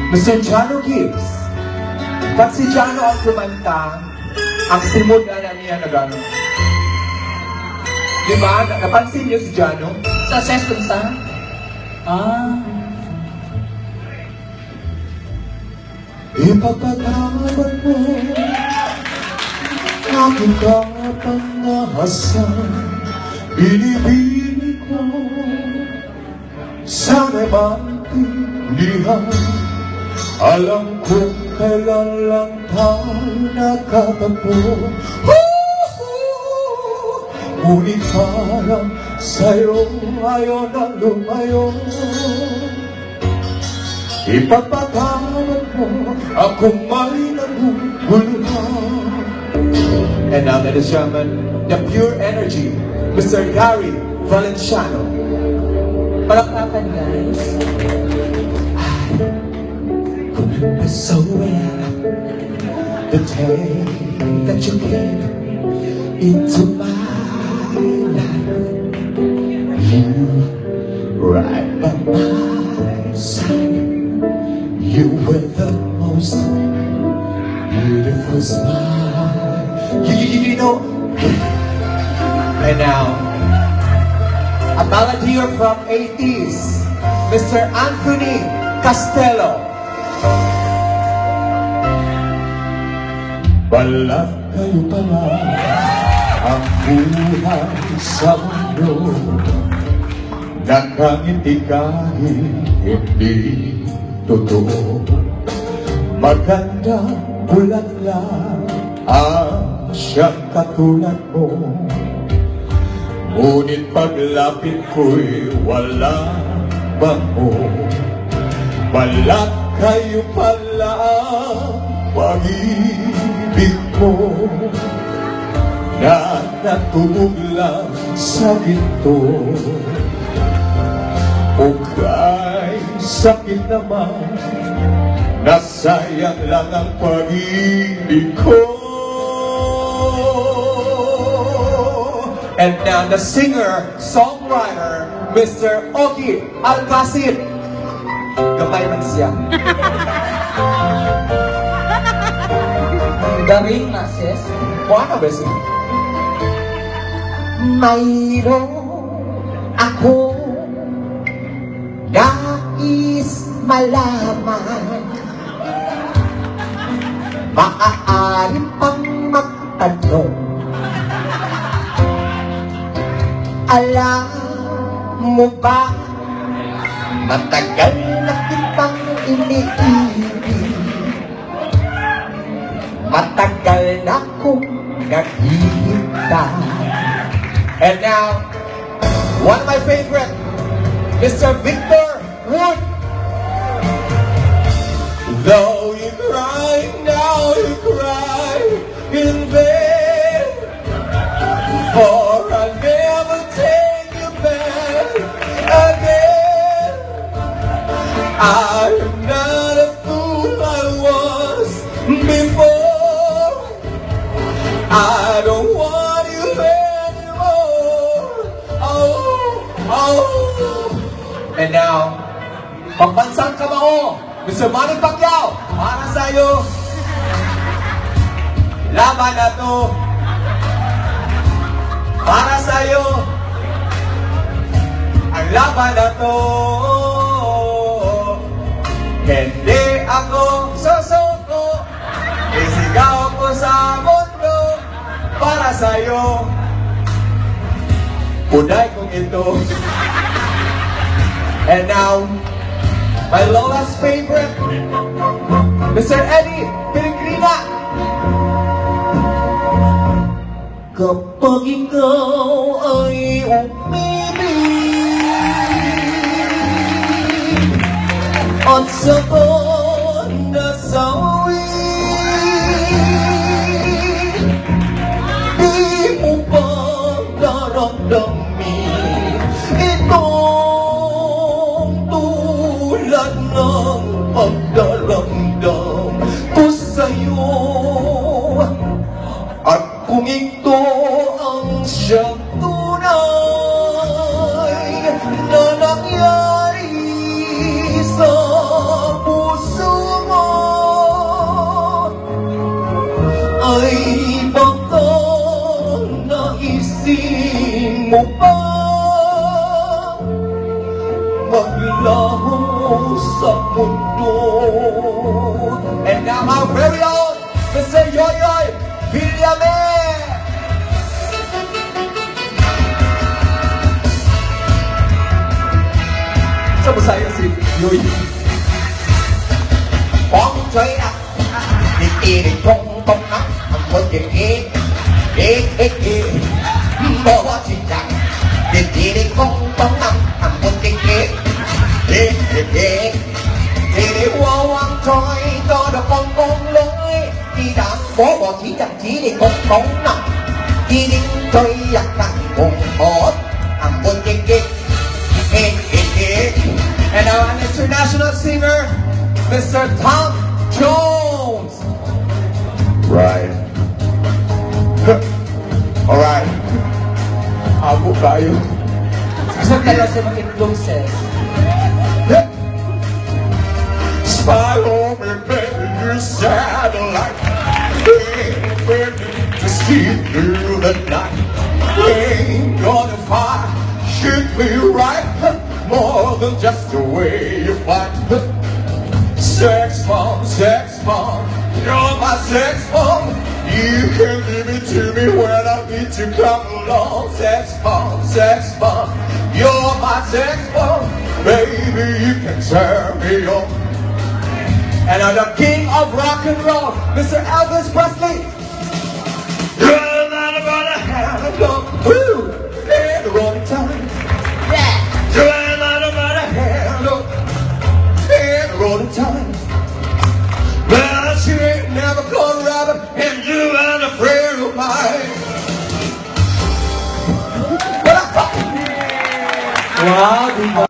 Mr. Jano Gibbs. Pag si Jano ang kumanta, ang simula na niya na gano'n. Di ba? Napansin niyo si Jano? Sa session sa? Ipagpatawad mo aking kapanahasan. Binibini ko sana'y maintindihan. Alam kong kailan lang tayo nakatagpo. Ngunit parang sa'yo ayaw na lumayo. Ipagpatawad mo akong may naguguluhan. And now, ladies and gentlemen, the pure energy, Mr. Gary Valenciano. Palakpakan, guys. Remember so well the day that you came into my life. You right by my side. You were the most beautiful smile. You know. And now, a balladeer from 80s, Mr. Anthony Castello. Balat kayo pala ang buhay sa mundo. Nakangiti kahit hindi totoo. Maganda bulat lang ang siyang katulad mo. Ngunit paglapit ko'y wala bango. Balat kayo pala ang pag-ibig mo na natulog lang sa ginto. O kay sakit naman, nasayang lang ang pag-ibig ko. And now the singer, songwriter, Mr. Ogie Alcacid. Gamay man siya. Daring na, sis. Ano ba siya? Mayroon ako nais malaman. Maaari pang magtanong. Alam mo ba, matagal na kitang iniibig. Matagal na kong naghihintay. And now, one of my favorite, Mr. Victor Wood. Though you cry, now you cry in vain. For I'll never take you back again. I'm not a fool I was before. I don't want you anymore. Oh. And now, pagbansang kamao, Mr. Manny Pacquiao, para sa'yo. Laban na to. Para sa'yo. Ang laban na to. Hindi ako susuko. Isigaw ko sa mundo. Para sa'yo. Uday kong ito. And now, my Lola's favorite, Mr. Eddie Piligrina. Kapag ikaw ay umibig at sabon na sawi, di mo ba naramdamin itong tulad ng pagdaramdam ko sa'yo? At kung ito ang siyang tunay na nangyari sa puso mo ba maglaho sa mundo? And now our very own Mr. Yoyoy Villamer. Sa Bisaya si Yoyoy. Bóng chơi nặng, đi đi đi không không nặng, không có chuyện gì, đi đi đi, bỏ qua chuyện chẳng, đi đi đi không không nặng, không có chuyện gì, đi đi đi, đi đi qua hoàng trôi, cho được con lối, đi đàn bỏ chỉ chẳng chỉ đi không không nặng, đi đi chơi giặc nặng cùng bỏ, không có chuyện gì, đi đi đi. And now an international singer, Mr. Tom Jones. Right. Alright. Abo tayo. Gusto tayo sa mga itlog, sis. Smile on me, baby, you satellite. Baby, to see through the night. Ain't gonna fight, shoot me right. More than just the way you fight. Sex bomb, you're my sex bomb. You can give it to me when I need to come along. Sex bomb, you're my sex bomb. Baby, you can turn me on. And I'm the king of rock and roll, Mr. Elvis Presley. You're not about to have a go. Woo! And the rolling time. Yeah! You're not about to have a go. And the rolling time. Well, she ain't never gonna rob it, and you ain't afraid of mine. Wow, di ba?